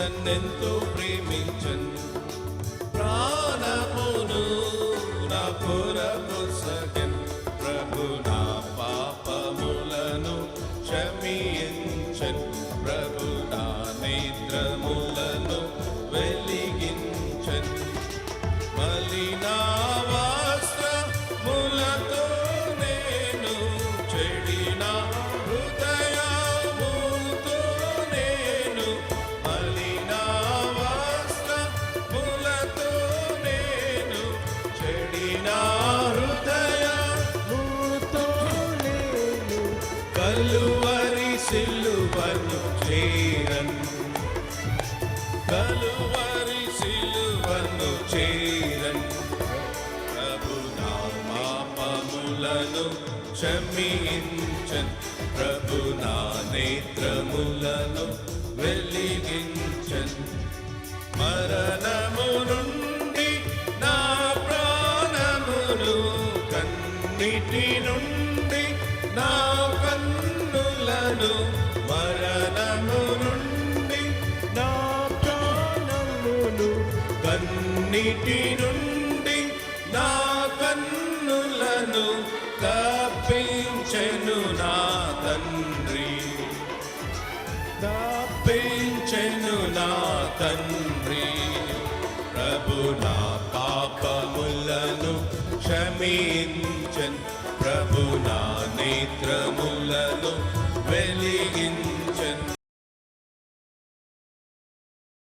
నన్నెంతో ప్రేమించన్, ప్రాణమును నా కొరకు సగన్. ప్రభు నా పాపములను క్షమించన్, ప్రభు నా నేత్రములను వెలిగించన్. మలినా వస్త్రములతో నేను చెడిన హృదయముతో నేను, మలినా వస్త్రములతో నేను చెడిన హృదయముతో నేను కలువరి సిలువను చేరన్, కలువరి సిలువను చేరన్. ప్రభు నా పాపములను క్షమించన్, ప్రభు నా నేత్రములను వెలిగించన్. మరణము నుండి నా ప్రాణమును, కన్నిటి నుండి నా కన్నులను, మరణము నుండి నా ప్రాణమును, కన్నిటి నుండి నా కన్నులను తప్పించెను నా తండ్రి, తప్పించెను నా తండ్రి. ప్రభు నా పాపములను క్షమించన్, ప్రభు నా నేత్రములను వెలిగించన్.